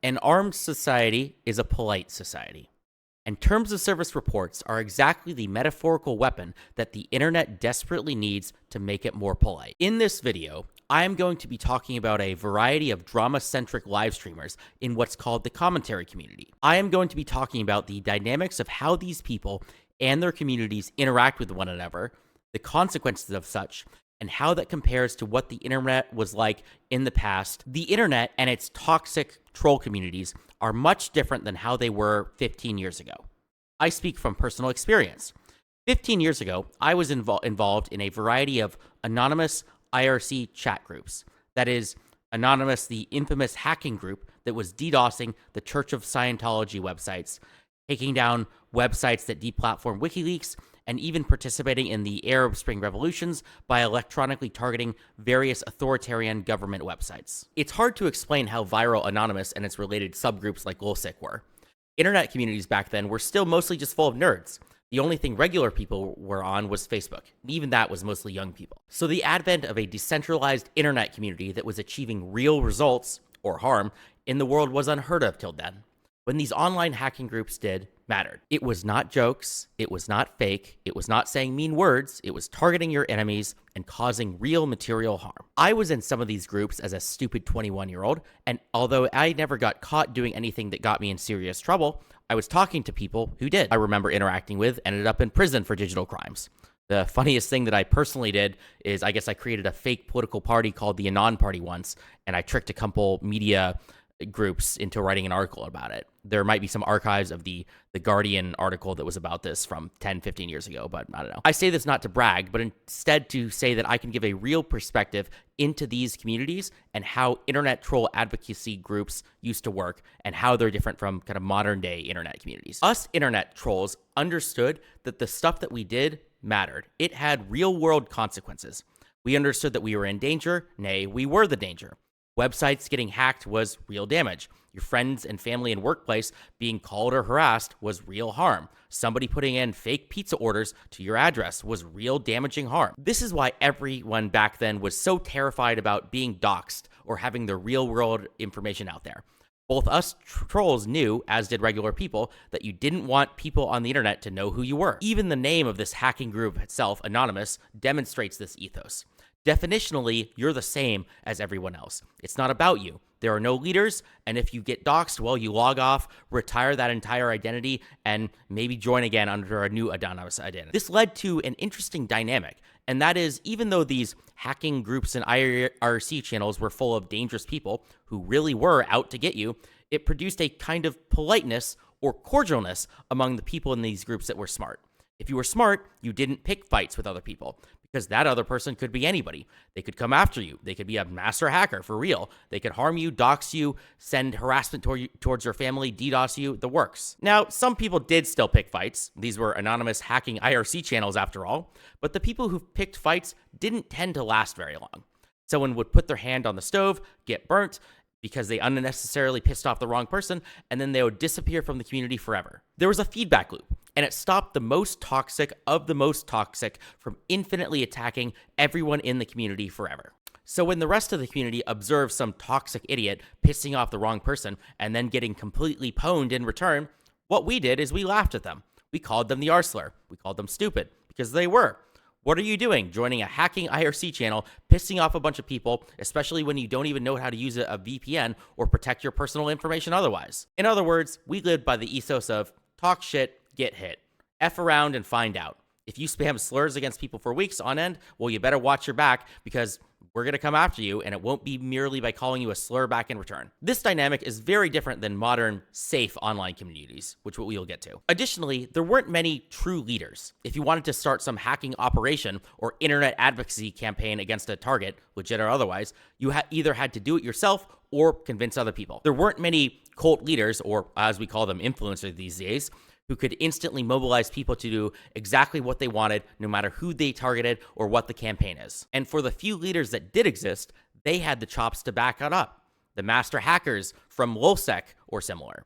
An armed society is a polite society. And terms of service reports are exactly the metaphorical weapon that the internet desperately needs to make it more polite. In this video, I am going to be talking about a variety of drama-centric live streamers in what's called the commentary community. I am going to be talking about the dynamics of how these people and their communities interact with one another, the consequences of such, and how that compares to what the internet was like in the past. The internet and its toxic troll communities are much different than how they were 15 years ago. I speak from personal experience. 15 years ago, I was involved in a variety of anonymous IRC chat groups. That is, Anonymous, the infamous hacking group that was DDoSing the Church of Scientology websites, taking down websites that deplatform WikiLeaks, and even participating in the Arab Spring revolutions by electronically targeting various authoritarian government websites. It's hard to explain how viral Anonymous and its related subgroups like LulzSec were. Internet communities back then were still mostly just full of nerds. The only thing regular people were on was Facebook. Even that was mostly young people. So the advent of a decentralized internet community that was achieving real results, or harm, in the world was unheard of till then. When these online hacking groups did, mattered. It was not jokes, it was not fake, it was not saying mean words, it was targeting your enemies and causing real material harm. I was in some of these groups as a stupid 21-year-old, and although I never got caught doing anything that got me in serious trouble, I was talking to people who did. I remember interacting with, ended up in prison for digital crimes. The funniest thing that I personally did is I guess I created a fake political party called the Anon Party once, and I tricked a couple media groups into writing an article about it. There might be some archives of the Guardian article that was about this from 10, 15 years ago, but I don't know. I say this not to brag, but instead to say that I can give a real perspective into these communities and how internet troll advocacy groups used to work and how they're different from kind of modern day internet communities. Us internet trolls understood that the stuff that we did mattered. It had real world consequences. We understood that we were in danger, nay, we were the danger. Websites getting hacked was real damage. Your friends and family and workplace being called or harassed was real harm. Somebody putting in fake pizza orders to your address was real damaging harm. This is why everyone back then was so terrified about being doxxed or having their real world information out there. Both us trolls knew, as did regular people, that you didn't want people on the internet to know who you were. Even the name of this hacking group itself, Anonymous, demonstrates this ethos. Definitionally, you're the same as everyone else. It's not about you. There are no leaders, and if you get doxxed, well, you log off, retire that entire identity, and maybe join again under a new anonymous identity. This led to an interesting dynamic, and that is, even though these hacking groups and IRC channels were full of dangerous people who really were out to get you, it produced a kind of politeness or cordialness among the people in these groups that were smart. If you were smart, you didn't pick fights with other people, because that other person could be anybody. They could come after you. They could be a master hacker for real. They could harm you, dox you, send harassment towards your family, DDoS you, the works. Now, some people did still pick fights. These were anonymous hacking IRC channels after all, but the people who picked fights didn't tend to last very long. Someone would put their hand on the stove, get burnt, because they unnecessarily pissed off the wrong person, and then they would disappear from the community forever. There was a feedback loop, and it stopped the most toxic of the most toxic from infinitely attacking everyone in the community forever. So when the rest of the community observed some toxic idiot pissing off the wrong person and then getting completely pwned in return, what we did is we laughed at them. We called them the R-slur. We called them stupid, because they were. What are you doing? Joining a hacking IRC channel, pissing off a bunch of people, especially when you don't even know how to use a VPN or protect your personal information otherwise. In other words, we lived by the ethos of talk shit, get hit. F around and find out. If you spam slurs against people for weeks on end, well, you better watch your back, because we're going to come after you, and it won't be merely by calling you a slur back in return. This dynamic is very different than modern, safe online communities, which we will get to. Additionally, there weren't many true leaders. If you wanted to start some hacking operation or internet advocacy campaign against a target, legit or otherwise, you either had to do it yourself or convince other people. There weren't many cult leaders, or as we call them, influencers these days, who could instantly mobilize people to do exactly what they wanted, no matter who they targeted or what the campaign is. And for the few leaders that did exist, they had the chops to back it up. The master hackers from LulzSec or similar.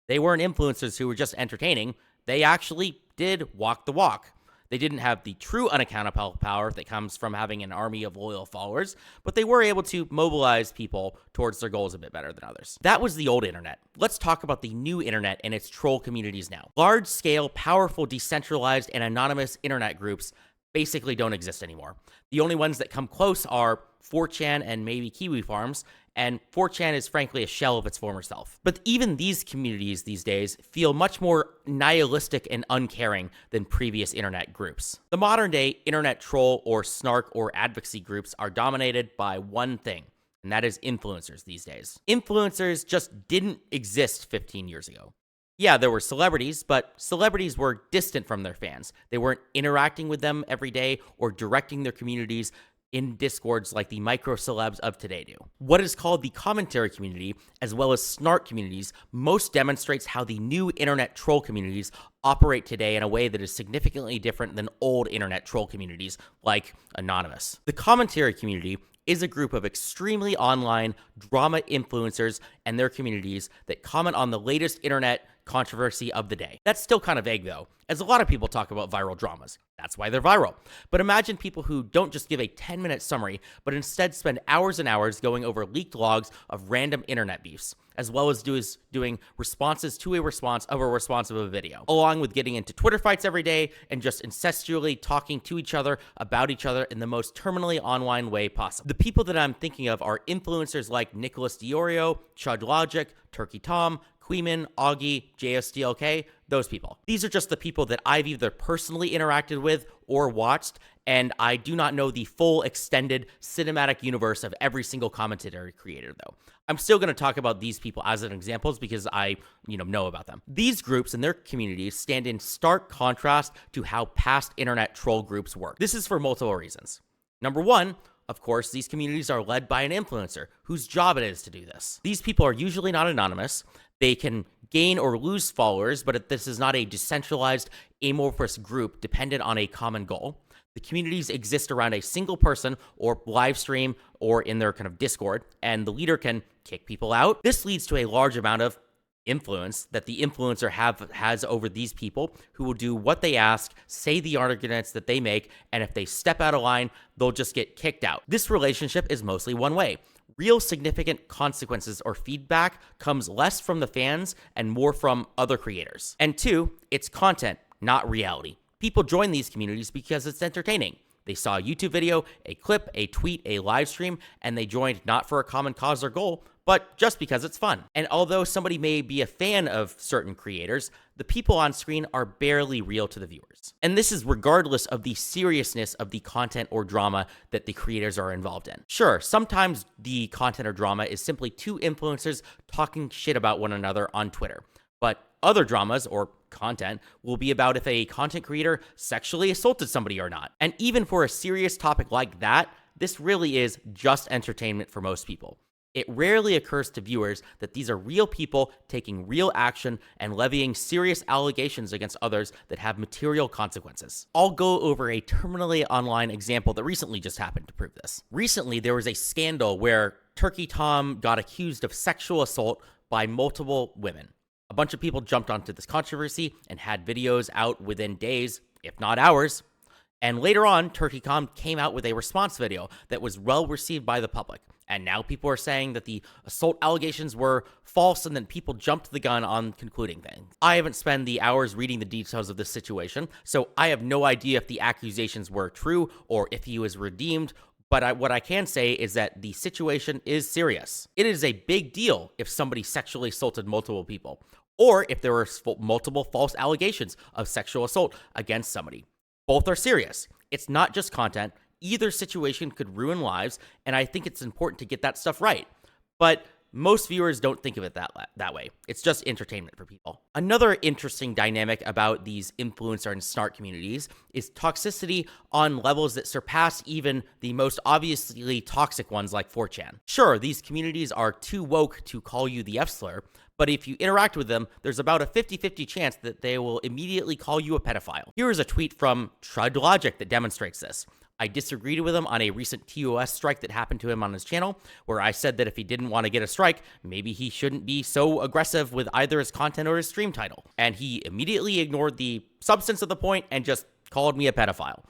They weren't influencers who were just entertaining. They actually did walk the walk. They didn't have the true unaccountable power that comes from having an army of loyal followers, but they were able to mobilize people towards their goals a bit better than others. That was the old internet. Let's talk about the new internet and its troll communities now. Large-scale, powerful, decentralized, and anonymous internet groups basically don't exist anymore. The only ones that come close are 4chan and maybe Kiwi Farms, and 4chan is frankly a shell of its former self. But even these communities these days feel much more nihilistic and uncaring than previous internet groups. The modern day internet troll or snark or advocacy groups are dominated by one thing, and that is influencers these days. Influencers just didn't exist 15 years ago. Yeah, there were celebrities, but celebrities were distant from their fans. They weren't interacting with them every day or directing their communities in discords like the micro celebs of today do. What is called the commentary community, as well as snark communities, most demonstrates how the new internet troll communities operate today in a way that is significantly different than old internet troll communities like Anonymous. The commentary community is a group of extremely online drama influencers and their communities that comment on the latest internet controversy of the day. That's still kind of vague though, as a lot of people talk about viral dramas. That's why they're viral. But imagine people who don't just give a 10-minute summary, but instead spend hours and hours going over leaked logs of random internet beefs, as well as doing responses to a response of a video, along with getting into Twitter fights every day and just incestually talking to each other about each other in the most terminally online way possible. The people that I'm thinking of are influencers like Nicholas Diorio, Chud Logic, Turkey Tom, Queeman, Augie, JSDLK, those people. These are just the people that I've either personally interacted with or watched, and I do not know the full extended cinematic universe of every single commentator creator though. I'm still going to talk about these people as an examples because I, know about them. These groups and their communities stand in stark contrast to how past internet troll groups work. This is for multiple reasons. Number one, of course, these communities are led by an influencer whose job it is to do this. These people are usually not anonymous. They can gain or lose followers, but this is not a decentralized, amorphous group dependent on a common goal. The communities exist around a single person or live stream or in their kind of Discord, and the leader can kick people out. This leads to a large amount of influence that the influencer has over these people who will do what they ask, say the arguments that they make, and if they step out of line, they'll just get kicked out. This relationship is mostly one way. Real significant consequences or feedback comes less from the fans and more from other creators. And two, it's content, not reality. People join these communities because it's entertaining. They saw a YouTube video, a clip, a tweet, a live stream, and they joined not for a common cause or goal, but just because it's fun. And although somebody may be a fan of certain creators, the people on screen are barely real to the viewers. And this is regardless of the seriousness of the content or drama that the creators are involved in. Sure, sometimes the content or drama is simply two influencers talking shit about one another on Twitter, but other dramas or content will be about if a content creator sexually assaulted somebody or not. And even for a serious topic like that, this really is just entertainment for most people. It rarely occurs to viewers that these are real people taking real action and levying serious allegations against others that have material consequences. I'll go over a terminally online example that recently just happened to prove this. Recently, there was a scandal where Turkey Tom got accused of sexual assault by multiple women. A bunch of people jumped onto this controversy and had videos out within days, if not hours. And later on, Turkey Tom came out with a response video that was well received by the public. And now people are saying that the assault allegations were false and then people jumped the gun on concluding things. I haven't spent the hours reading the details of this situation, so I have no idea if the accusations were true or if he was redeemed. But what I can say is that the situation is serious. It is a big deal if somebody sexually assaulted multiple people, or if there were multiple false allegations of sexual assault against somebody. Both are serious. It's not just content. Either situation could ruin lives, and I think it's important to get that stuff right. But most viewers don't think of it that way. It's just entertainment for people. Another interesting dynamic about these influencer and snark communities is toxicity on levels that surpass even the most obviously toxic ones like 4chan. Sure, these communities are too woke to call you the F-slur, but if you interact with them, there's about a 50-50 chance that they will immediately call you a pedophile. Here is a tweet from Chud Logic that demonstrates this. I disagreed with him on a recent TOS strike that happened to him on his channel, where I said that if he didn't want to get a strike, maybe he shouldn't be so aggressive with either his content or his stream title. And he immediately ignored the substance of the point and just called me a pedophile.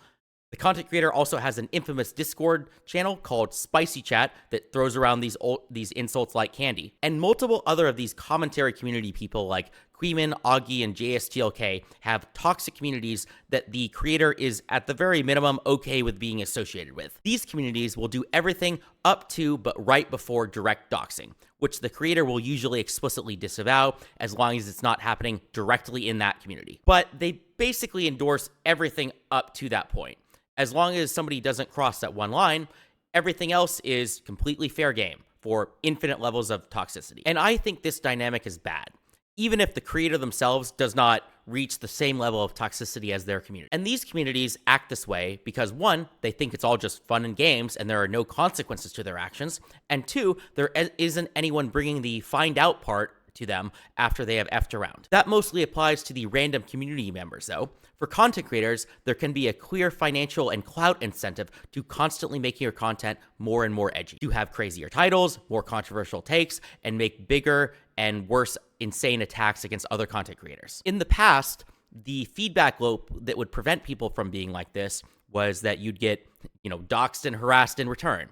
The content creator also has an infamous Discord channel called Spicy Chat that throws around these insults like candy. And multiple other of these commentary community people like Queeman, Augie, and JSTLK have toxic communities that the creator is at the very minimum okay with being associated with. These communities will do everything up to but right before direct doxing, which the creator will usually explicitly disavow as long as it's not happening directly in that community. But they basically endorse everything up to that point. As long as somebody doesn't cross that one line, everything else is completely fair game for infinite levels of toxicity. And I think this dynamic is bad, even if the creator themselves does not reach the same level of toxicity as their community. And these communities act this way because, one, they think it's all just fun and games and there are no consequences to their actions, and two, there isn't anyone bringing the find out part to them after they have effed around. That mostly applies to the random community members, though. For content creators, there can be a clear financial and clout incentive to constantly making your content more and more edgy, to have crazier titles, more controversial takes, and make bigger and worse insane attacks against other content creators. In the past, the feedback loop that would prevent people from being like this was that you'd get, doxxed and harassed in return.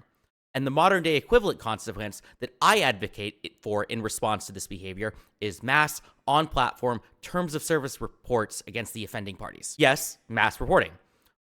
And the modern day equivalent consequence that I advocate for in response to this behavior is mass on-platform terms of service reports against the offending parties. Yes, mass reporting.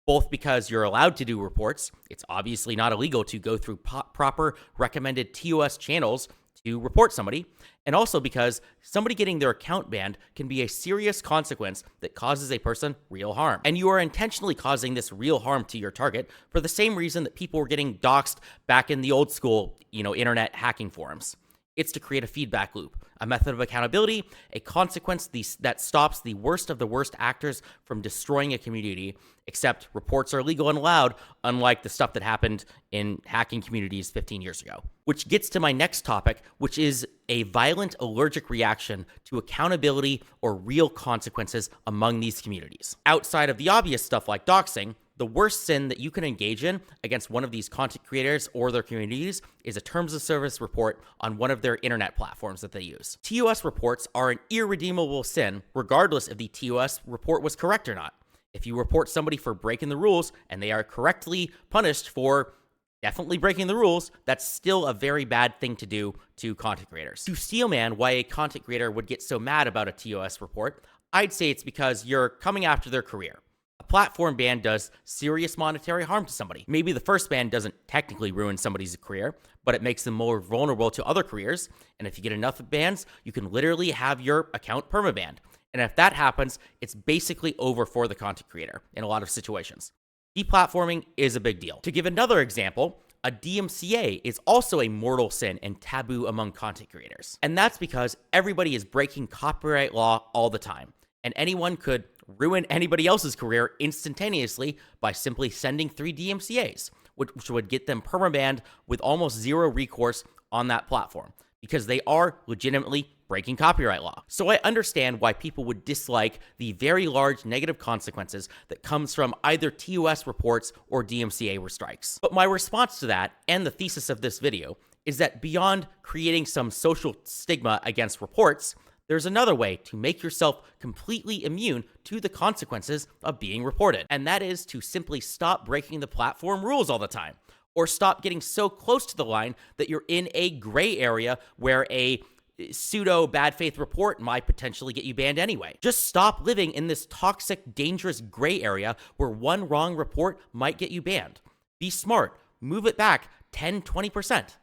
Both because you're allowed to do reports, it's obviously not illegal to go through proper recommended TOS channels to report somebody, and also because somebody getting their account banned can be a serious consequence that causes a person real harm. And you are intentionally causing this real harm to your target for the same reason that people were getting doxxed back in the old school, internet hacking forums. It's to create a feedback loop, a method of accountability, a consequence that stops the worst of the worst actors from destroying a community, except reports are legal and allowed, unlike the stuff that happened in hacking communities 15 years ago. Which gets to my next topic, which is a violent allergic reaction to accountability or real consequences among these communities. Outside of the obvious stuff like doxing, the worst sin that you can engage in against one of these content creators or their communities is a terms of service report on one of their internet platforms that they use. TOS reports are an irredeemable sin, regardless if the TOS report was correct or not. If you report somebody for breaking the rules and they are correctly punished for definitely breaking the rules, that's still a very bad thing to do to content creators. To steelman why a content creator would get so mad about a TOS report, I'd say it's because you're coming after their career. A platform ban does serious monetary harm to somebody. Maybe the first ban doesn't technically ruin somebody's career, but it makes them more vulnerable to other careers. And if you get enough bans, you can literally have your account permabanned. And if that happens, it's basically over for the content creator in a lot of situations. Deplatforming is a big deal. To give another example, a DMCA is also a mortal sin and taboo among content creators. And that's because everybody is breaking copyright law all the time. And anyone could ruin anybody else's career instantaneously by simply sending 3 DMCAs, which would get them permabanned with almost zero recourse on that platform, because they are legitimately breaking copyright law. So I understand why people would dislike the very large negative consequences that comes from either TOS reports or DMCA strikes. But my response to that, and the thesis of this video, is that beyond creating some social stigma against reports, there's another way to make yourself completely immune to the consequences of being reported, and that is to simply stop breaking the platform rules all the time, or stop getting so close to the line that you're in a gray area where a pseudo bad faith report might potentially get you banned anyway. Just stop living in this toxic, dangerous gray area where one wrong report might get you banned. Be smart. Move it back 10, 20%.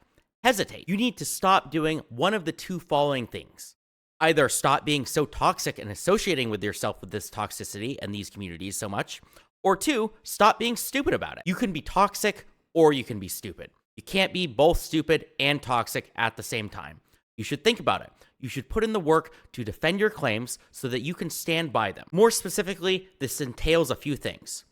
Hesitate. You need to stop doing one of the two following things. Either stop being so toxic and associating with yourself with this toxicity and these communities so much, or 2, stop being stupid about it. You can be toxic or you can be stupid. You can't be both stupid and toxic at the same time. You should think about it. You should put in the work to defend your claims so that you can stand by them. More specifically, this entails a few things.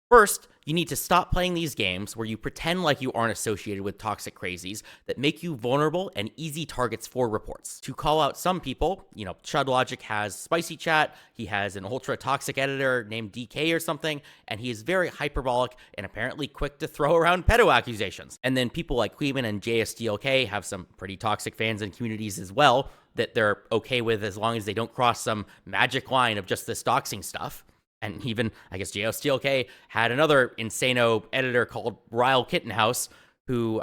First, you need to stop playing these games where you pretend like you aren't associated with toxic crazies that make you vulnerable and easy targets for reports. To call out some people, Allergic has spicy chat, he has an ultra toxic editor named DK or something, and he is very hyperbolic and apparently quick to throw around pedo accusations. And then people like Queeman and JSDLK have some pretty toxic fans and communities as well that they're okay with as long as they don't cross some magic line of just this doxing stuff. And even, I guess, JSTLK had another insano editor called Ryle Kittenhouse who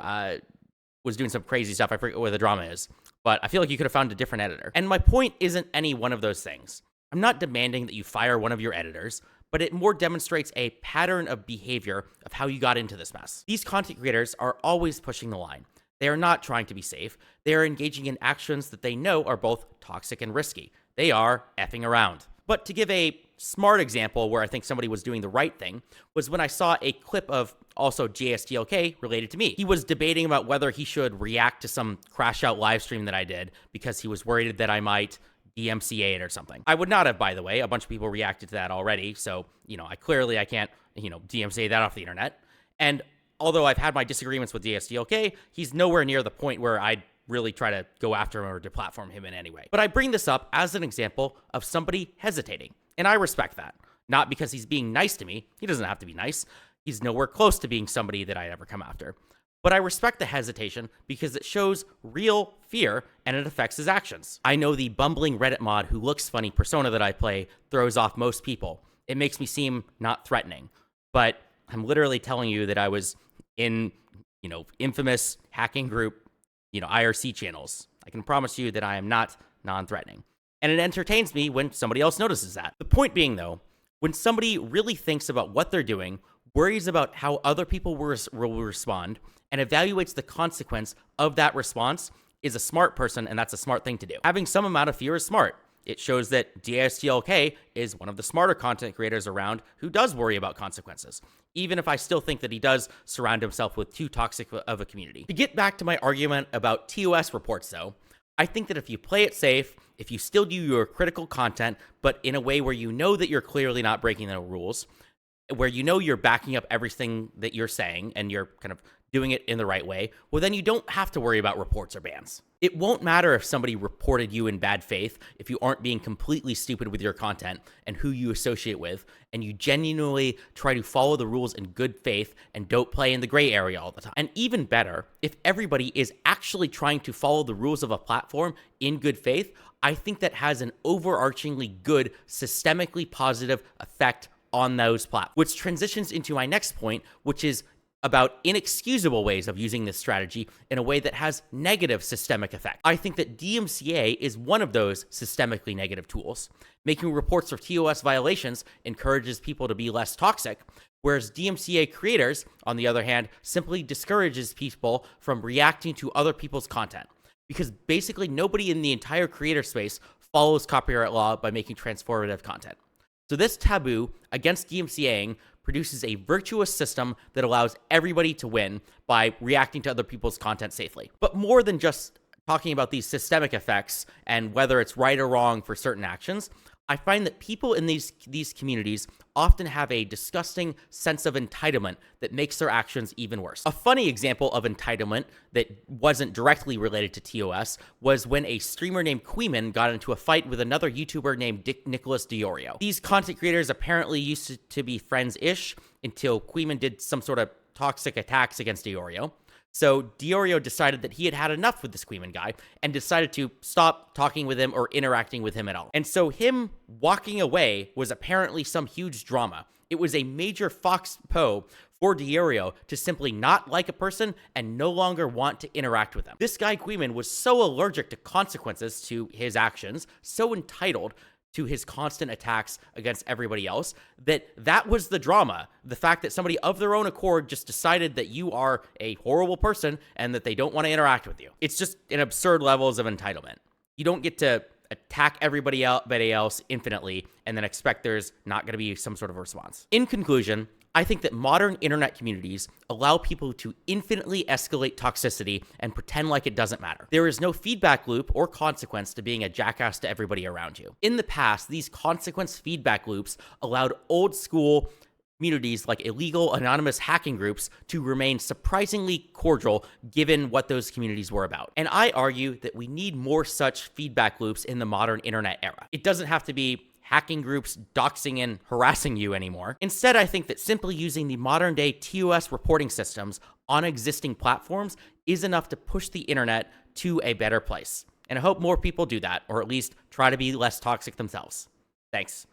was doing some crazy stuff. I forget what the drama is, but I feel like you could have found a different editor. And my point isn't any one of those things. I'm not demanding that you fire one of your editors, but it more demonstrates a pattern of behavior of how you got into this mess. These content creators are always pushing the line. They are not trying to be safe. They are engaging in actions that they know are both toxic and risky. They are effing around. But to give a smart example where I think somebody was doing the right thing was when I saw a clip of also JSTLK related to me. He was debating about whether he should react to some crash out live stream that I did because he was worried that I might DMCA it or something. I would not have, by the way. A bunch of people reacted to that already. So, I can't, DMCA that off the internet. And although I've had my disagreements with JSTLK, he's nowhere near the point where I'd really try to go after him or deplatform him in any way. But I bring this up as an example of somebody hesitating. And I respect that. Not because he's being nice to me. He doesn't have to be nice. He's nowhere close to being somebody that I'd ever come after. But I respect the hesitation because it shows real fear and it affects his actions. I know the bumbling Reddit mod who looks funny persona that I play throws off most people. It makes me seem not threatening. But I'm literally telling you that I was in, infamous hacking group, IRC channels. I can promise you that I am not non-threatening. And it entertains me when somebody else notices that. The point being, though, when somebody really thinks about what they're doing, worries about how other people will respond, and evaluates the consequence of that response, is a smart person, and that's a smart thing to do. Having some amount of fear is smart. It shows that DSTLK is one of the smarter content creators around who does worry about consequences, even if I still think that he does surround himself with too toxic of a community. To get back to my argument about TOS reports, though, I think that if you play it safe, if you still do your critical content, but in a way where you know that you're clearly not breaking the rules, where you know you're backing up everything that you're saying and you're kind of doing it in the right way, well, then you don't have to worry about reports or bans. It won't matter if somebody reported you in bad faith if you aren't being completely stupid with your content and who you associate with, and you genuinely try to follow the rules in good faith and don't play in the gray area all the time. And even better, if everybody is actually trying to follow the rules of a platform in good faith, I think that has an overarchingly good, systemically positive effect on those platforms. Which transitions into my next point, which is about inexcusable ways of using this strategy in a way that has negative systemic effect. I think that DMCA is one of those systemically negative tools. Making reports for TOS violations encourages people to be less toxic, whereas DMCA creators, on the other hand, simply discourages people from reacting to other people's content. Because basically nobody in the entire creator space follows copyright law by making transformative content. So this taboo against DMCAing produces a virtuous system that allows everybody to win by reacting to other people's content safely. But more than just talking about these systemic effects and whether it's right or wrong for certain actions, I find that people in these communities often have a disgusting sense of entitlement that makes their actions even worse. A funny example of entitlement that wasn't directly related to TOS was when a streamer named Queeman got into a fight with another YouTuber named Nicholas Diorio. These content creators apparently used to be friends-ish until Queeman did some sort of toxic attacks against Diorio. So Diorio decided that he had had enough with this Queeman guy and decided to stop talking with him or interacting with him at all. And so him walking away was apparently some huge drama. It was a major fox po for Diorio to simply not like a person and no longer want to interact with them. This guy Queeman was so allergic to consequences to his actions, so entitled to his constant attacks against everybody else, that was the drama. The fact that somebody of their own accord just decided that you are a horrible person and that they don't want to interact with you. It's just an absurd levels of entitlement. You don't get to attack everybody else infinitely and then expect there's not going to be some sort of response. In conclusion, I think that modern internet communities allow people to infinitely escalate toxicity and pretend like it doesn't matter. There is no feedback loop or consequence to being a jackass to everybody around you. In the past, these consequence feedback loops allowed old school communities like illegal anonymous hacking groups to remain surprisingly cordial given what those communities were about. And I argue that we need more such feedback loops in the modern internet era. It doesn't have to be hacking groups doxing and harassing you anymore. Instead, I think that simply using the modern day TOS reporting systems on existing platforms is enough to push the internet to a better place. And I hope more people do that, or at least try to be less toxic themselves. Thanks.